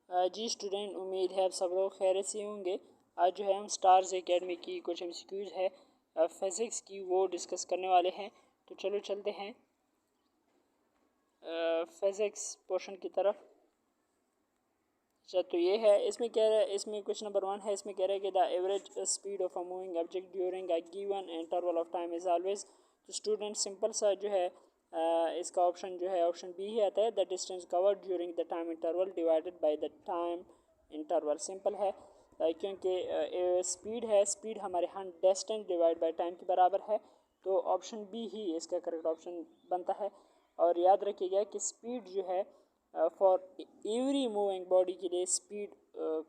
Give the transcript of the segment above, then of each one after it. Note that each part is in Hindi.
जी स्टूडेंट, उम्मीद है आप सब लोग खैरियत से होंगे। आज जो है हम स्टार्स एकेडमी की कुछ एमसीक्यूज़ है फिज़िक्स की वो डिस्कस करने वाले हैं। तो चलो चलते हैं फिज़िक्स पोर्शन की तरफ। अच्छा, तो ये है, इसमें क्या है, इसमें क्वेश्चन नंबर 1 है। इसमें कह रहा है कि the average speed of a moving object during a given interval of time is always. तो स्टूडेंट सिंपल सा जो है इसका ऑप्शन जो है ऑप्शन बी ही आता है, the distance covered during the time interval divided by the time interval. Simple है क्योंकि स्पीड है, स्पीड हमारे यहाँ डिस्टेंस डिवाइड बाय टाइम के बराबर है, तो ऑप्शन बी ही इसका करेक्ट ऑप्शन बनता है। और याद रखिएगा कि स्पीड जो है फॉर एवरी मूविंग बॉडी के लिए speed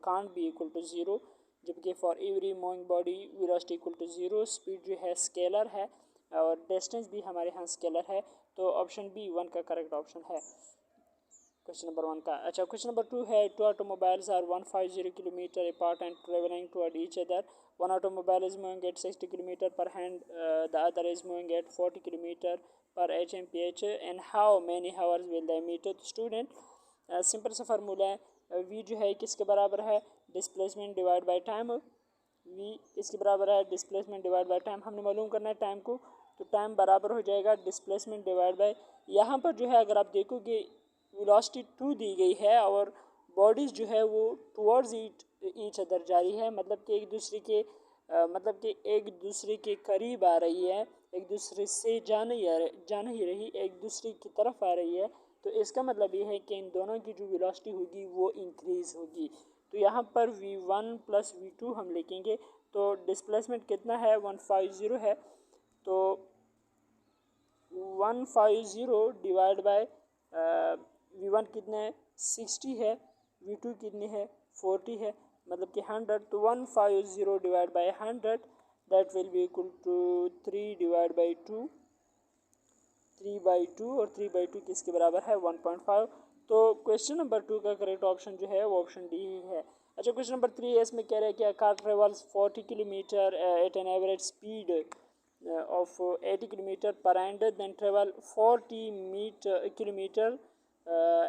can't be equal to zero, जबकि for every moving body velocity equal to zero. Speed जो है स्केलर है और डिस्टेंस भी हमारे यहाँ स्केलर है, तो ऑप्शन बी 1 का करेक्ट ऑप्शन है क्वेश्चन नंबर 1 का। अच्छा, क्वेश्चन नंबर 2 है, two automobiles are 150 kilometre apart and travelling toward each other. One automobile is moving at 60 kilometre per हैंड, the other is moving at 40 kilometre per HMPH, and how many hours will they meet. तो स्टूडेंट सिंपल सा फार्मूला है, वी जो है किसके बराबर है, displacement divide by time. V इसके बराबर है डिस्प्लेसमेंट डिवाइड बाय टाइम, हमने मालूम करना है टाइम को, तो टाइम बराबर हो जाएगा डिस्प्लेसमेंट डिवाइड बाय, यहाँ पर जो है अगर आप देखोगे वेलोसिटी 2 दी गई है और बॉडीज़ जो है वो टुवर्ड्स ईच अदर जा रही है, मतलब कि एक दूसरे के एक दूसरे के करीब आ रही है, एक दूसरे से जा नहीं रही, एक दूसरे की तरफ आ रही है। तो इसका मतलब ये है कि इन दोनों की जो वेलोसिटी होगी वो इंक्रीज़ होगी। तो यहाँ पर v1 प्लस v2 हम लिखेंगे, तो डिस्प्लेसमेंट कितना है 150 है, तो 150 डिवाइड बाय v1 कितने है 60 है, v2 कितनी है 40 है, मतलब कि 100। तो 150 divide by 100 that will be equal to 3 divide by 2, 3/2, और 3/2 किसके बराबर है 1.5। तो क्वेश्चन नंबर 2 का करेक्ट ऑप्शन जो है वो ऑप्शन डी ही है। अच्छा, क्वेश्चन नंबर 3 है, इसमें कह रहा है कि car travels 40 kilometre at an average speed of 80 kilometer per hour, then travel 40 kilometer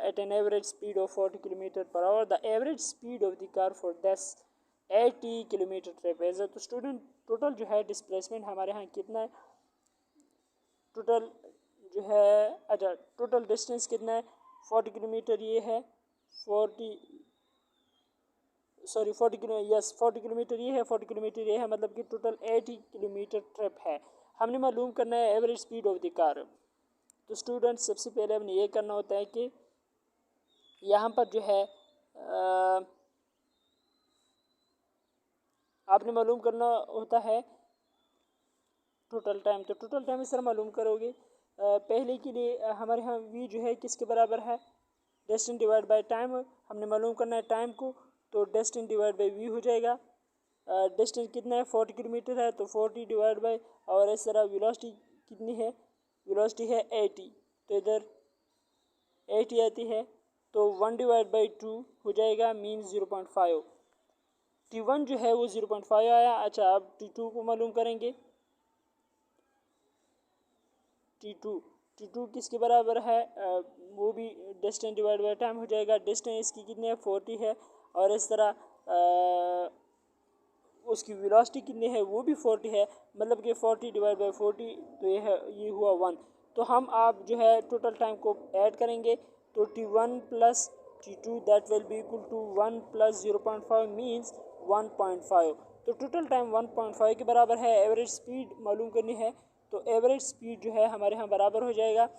at an average speed of 40 kilometer per hour. The average speed of the car for this 80 kilometer trip is। तो स्टूडेंट टोटल जो है डिस्प्लेसमेंट हमारे यहाँ कितना है, टोटल जो है, अच्छा टोटल डिस्टेंस कितना है 40 किलोमीटर ये है, 40 किलोमीटर ये है, 40 किलोमीटर ये है, मतलब कि टोटल 80 किलोमीटर ट्रिप है। हमने मालूम करना है average speed of the car. तो स्टूडेंट सबसे पहले हमने ये करना होता है कि यहाँ पर जो है आपने मालूम करना होता है टोटल टाइम। तो टोटल टाइम इस तरह मालूम करोगे, पहले के लिए हमारे यहाँ वी जो है किसके बराबर है, डिस्टेंस डिवाइड बाय टाइम। हमने मालूम करना है टाइम को, तो डिस्टेंस डिवाइड बाय वी हो जाएगा। डिस्टेंस कितना है 40 किलोमीटर है, तो 40 डिवाइड बाय, और इस तरह वेलोसिटी कितनी है, वेलोसिटी है 80, तो इधर 80 आती है, तो 1 डिवाइड बाई 2 हो जाएगा, मीन्स 0.5। T1 जो है वो 0.5 आया। अच्छा, अब T2 को मालूम करेंगे। T2 किसके बराबर है, वो भी डिस्टेंस डिवाइड बाय टाइम हो जाएगा। डिस्टेंस इसकी कितनी है 40 है, और इस तरह उसकी वेलोसिटी कितनी है वो भी 40 है, मतलब कि 40 डिवाइड बाय 40, तो ये हुआ 1। तो हम आप जो है टोटल टाइम को ऐड करेंगे, तो T1 plus T2 that will be equal to 1 plus 0.5 means 1.5। तो टोटल टाइम 1.5 के बराबर है। एवरेज स्पीड मालूम करनी है, तो एवरेज स्पीड जो है हमारे यहाँ बराबर हो जाएगा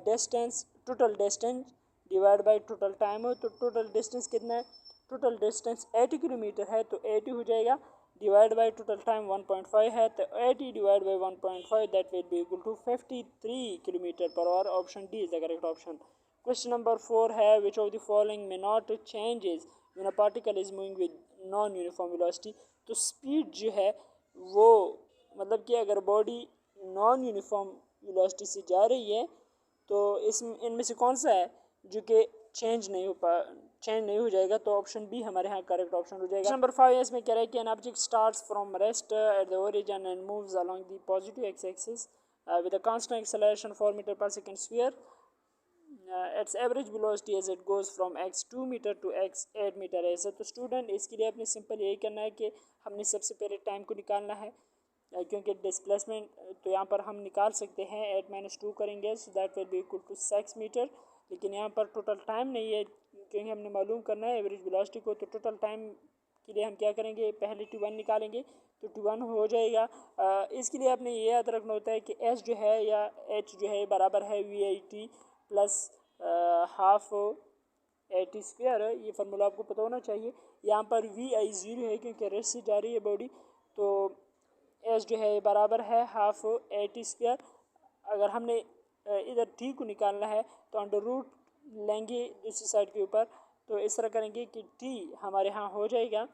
distance, total distance divide by total time. तो टोटल डिस्टेंस कितना है, टोटल डिस्टेंस 80 किलोमीटर है, तो 80 हो जाएगा, डिवाइड बाय टोटल टाइम 1.5 है, तो 80 divide by 1.5 that will be equal to 53 kilometre per hour. Option D is the correct option. Question number 4 है, which of the following may not changes when a particle is moving with non uniform velocity. तो स्पीड जो है वो, मतलब कि अगर बॉडी नॉन यूनिफॉर्म वेलोसिटी से जा रही है, तो इनमें से कौन सा है जो कि चेंज नहीं हो जाएगा, तो ऑप्शन बी हमारे यहाँ करेक्ट ऑप्शन हो जाएगा। नंबर 5 इसमें कह रहा है कि an object starts from rest at the origin and moves along the positive X axis with a constant acceleration 4 metre per second square. Its average velocity as it goes from x 2 metre to x 8 metre ऐसे। तो स्टूडेंट इसके लिए अपने सिंपल यही करना है कि हमने सबसे पहले टाइम को निकालना है, क्योंकि डिस्प्लेसमेंट तो यहाँ पर हम निकाल सकते हैं 8 - 2 करेंगे, so that will be equal to 6 metre. लेकिन यहाँ पर टोटल टाइम नहीं है, क्योंकि हमने मालूम करना है एवरेज वेलोसिटी को। तो टोटल टाइम के लिए हम क्या करेंगे, पहले T1 निकालेंगे, तो T1 हो जाएगा। इसके लिए आपने ये याद रखना होता है कि S जो है या H जो है बराबर है VIT plus half AT square. ये फार्मूला आपको पता होना चाहिए। यहाँ पर VI 0 है क्योंकि रेस्ट से जा रही है बॉडी, तो S जो है बराबर है हाफ AT स्क्वायर। अगर हमने इधर T को निकालना है तो अंडर रूट लेंगे दूसरी साइड के ऊपर, तो इस तरह करेंगे कि T हमारे यहाँ हो जाएगा,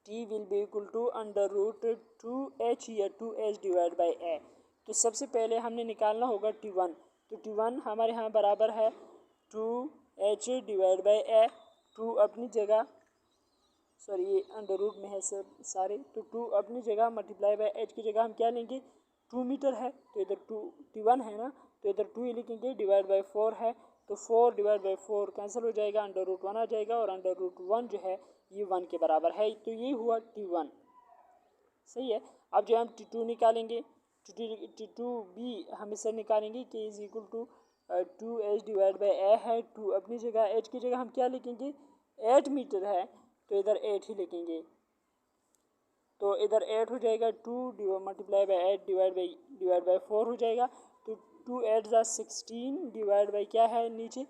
T will be equal to under root 2H या 2H डिवाइड बाई A। तो सबसे पहले हमने निकालना होगा T1, तो T1 हमारे यहाँ बराबर है 2H डिवाइड बाई A। 2 अपनी जगह, सॉरी ये अंडर रूट में है सर सारे, तो 2 अपनी जगह मल्टीप्लाई बाई H की जगह हम क्या लेंगे, 2 मीटर है तो इधर 2 T1 है ना, तो इधर 2 ही लिखेंगे, डिवाइड बाई 4 है तो 4 डिवाइड बाई 4 कैंसिल हो जाएगा, अंडर रूट 1 आ जाएगा, और अंडर रूट 1 जो है ये 1 के बराबर है। तो ये हुआ T1, सही है। अब जो हम T2 निकालेंगे, T2 भी हम इससे निकालेंगे कि is equal to 2H divide by A है। 2 अपनी जगह, H की जगह हम क्या लिखेंगे, 8 मीटर है तो इधर 8 ही लिखेंगे, तो इधर 8 हो जाएगा, 2 मल्टीप्लाई बाई 8 डिवाइड बाई 4 हो जाएगा। तो 2 8 ज़ा 16 डिवाइड बाई क्या है नीचे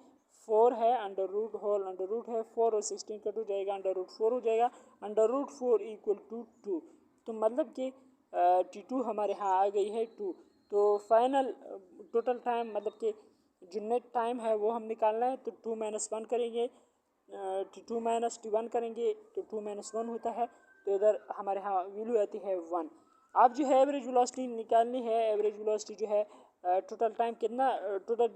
4 है, under root whole under root है 4 और 16 कट हो जाएगा, अंडर रूट 4 हो जाएगा, अंडर रूट 4 इक्वल टू 2। तो मतलब कि T2 हमारे यहाँ आ गई है 2। तो फाइनल टोटल टाइम मतलब कि जो नेट टाइम है वो हम निकालना है, तो 2 - 1 करेंगे, T2 - T1 करेंगे तो 2 - 1 होता है, तो इधर हमारे यहाँ वैल्यू आती है 1। अब जो है एवरेज वेलोसिटी निकालनी है। एवरेज वेलोसिटी जो है टोटल टाइम कितना, टोटल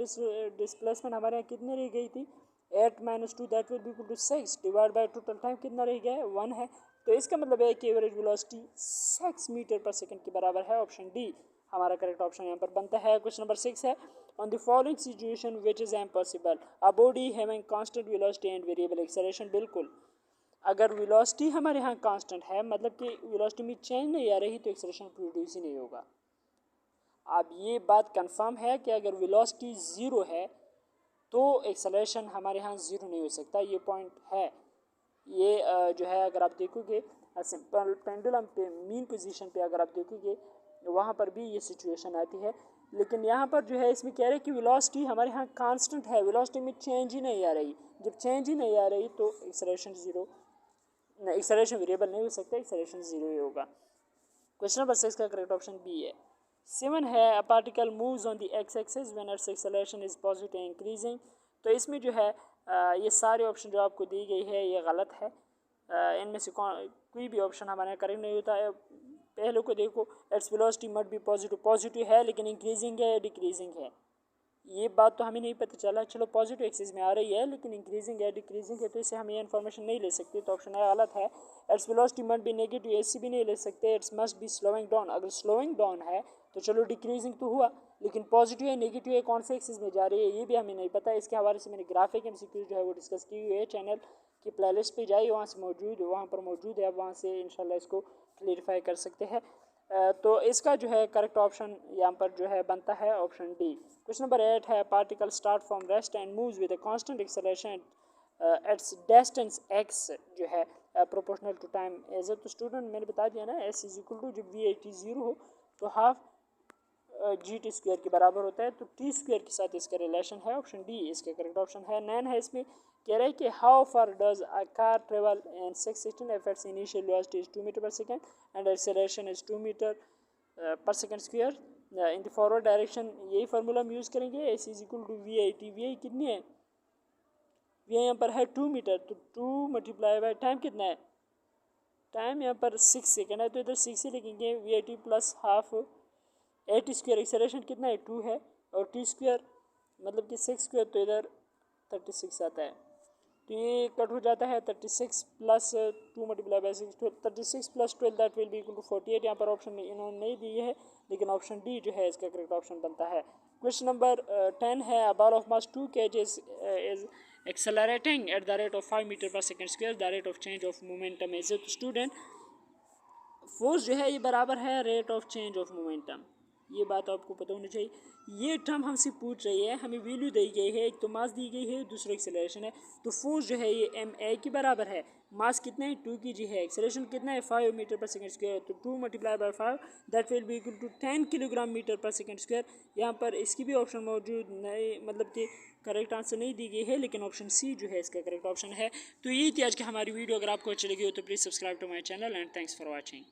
डिस्प्लेसमेंट हमारे यहाँ कितनी रह गई थी, 8 - 2 that will be equal to 6 divide by total time कितना रह गया है 1 है। तो इसका मतलब है कि average velocity 6 metre per second के बराबर है। ऑप्शन डी हमारा करेक्ट ऑप्शन यहाँ पर बनता है। क्वेश्चन नंबर 6 है, on the following situation which is impossible, a body having constant velocity and variable acceleration। बिल्कुल, अगर वेलोसिटी हमारे यहाँ कांस्टेंट है मतलब कि वेलोसिटी में चेंज नहीं आ रही तो एक्सेलरेशन प्रोड्यूस ही नहीं होगा। अब ये बात कंफर्म है कि अगर वेलोसिटी ज़ीरो है तो एक्सेलरेशन हमारे यहाँ ज़ीरो नहीं हो सकता, ये पॉइंट है। ये जो है अगर आप देखोगे सिंपल पेंडुलम पे मीन पोजीशन पे अगर आप देखोगे वहाँ पर भी ये सिचुएशन आती है, लेकिन यहाँ पर जो है इसमें कह रहे हैं कि वेलोसिटी हमारे यहाँ कांस्टेंट है, वेलोसिटी में चेंज ही नहीं आ रही। जब चेंज ही नहीं आ रही तो एक्सेलरेशन ज़ीरो, एक्सेलरेशन वेरिएबल नहीं हो सकता, एक्सेलरेशन ज़ीरो ही होगा। क्वेश्चन नंबर 6 का करेक्ट ऑप्शन बी है। 7 है, a particle moves on the x axis when it's acceleration is positive increasing. तो इसमें जो है ये सारे ऑप्शन जो आपको दी गई है ये गलत है। इनमें से कोई भी ऑप्शन हमारे यहाँ करेक्ट नहीं होता है। पहले को देखो, its velocity must be positive, positive है लेकिन इंक्रीजिंग है या डिक्रीजिंग है, ये बात तो हमें नहीं पता चला। चलो पॉजिटिव एक्सिस में आ रही है लेकिन इंक्रीजिंग है डिक्रीजिंग है, तो इससे हम ये इन्फॉर्मेशन नहीं ले सकते, तो ऑप्शन है गलत है। Its velocity must be negative, ऐसी भी नहीं ले सकते। It's must be slowing down, अगर स्लोइंग डाउन है तो चलो डिक्रीजिंग तो हुआ, लेकिन पॉजिटिव है नेगेटिव है कौन से एक्सिस में जा रही है ये भी हमें नहीं पता। इसके हवाले से मैंने ग्राफिक MCQ जो है वो डिस्कस की हुई है, चैनल की प्लेलिस्ट पे जाइए, वहाँ से मौजूद वहाँ पर मौजूद है, आप वहाँ से इंशाल्लाह इसको क्लियरिफाई कर सकते हैं। तो इसका जो है करेक्ट ऑप्शन यहाँ पर जो है बनता है ऑप्शन डी। क्वेश्चन नंबर 8 है, particle start from rest and moves with a constant acceleration its distance x जो है प्रोपोर्शनल टू टाइम एज। तो स्टूडेंट मैंने बता दिया ना, s इज इक्वल टू जब VAT 0 हो तो हाफ GT स्क्वायर के बराबर होता है, तो T स्क्वायर के साथ इसका रिलेशन है। ऑप्शन डी इसका करेक्ट ऑप्शन है। 9 है, इसमें कह रहा है कि how far does a car travel in 616 if its initial velocity is 2 metre per second and acceleration is 2 metre per second square in the forward direction. यही फार्मूला हम यूज़ करेंगे, s is equal to VAT। VA कितनी है, VA यहाँ पर है 2 मीटर, तो 2 मल्टीप्लाई बाई टाइम कितना है, टाइम यहाँ पर 6 सेकेंड है तो इधर 6 ही लिखेंगे, VAT plus half AT square, acceleration कितना है 2 है, और T स्क्वायर मतलब कि 6 स्क्वायर तो इधर 36 आता है, तो ये कट हो जाता है 36 plus 2 multiply by 6, 36 plus 12 that will be equal to 48। यहाँ पर ऑप्शन इन्होंने नहीं दी है, लेकिन ऑप्शन डी जो है इसका करेक्ट ऑप्शन बनता है। क्वेश्चन नंबर 10 है a ball of mass 2 kg is accelerating at the rate of 5 meter per second square. The rate of change of momentum is it student. Force जो है ये बराबर है rate of change of momentum, ये बात आपको पता होनी चाहिए। ये टर्म हमसे पूछ रही है, हमें वैल्यू दी गई है, एक तो मास दी गई है, दूसरा एक्सेलरेशन है। तो फोर्स जो है ये एम ए के बराबर है, मास कितना है 2 kg है, एक्सेलरेशन कितना है 5 मीटर पर सेकंड स्क्वायर, तो 2 multiply by 5 that will be equal to 10 kilogram metre per second square. यहाँ पर इसकी भी ऑप्शन मौजूद नहीं, मतलब कि करेक्ट आंसर नहीं दी गई है, लेकिन ऑप्शन सी जो है इसका करेक्ट ऑप्शन है। तो यही थी आज की हमारी वीडियो। अगर आपको अच्छी लगी हो तो please subscribe to my channel and thanks for watching.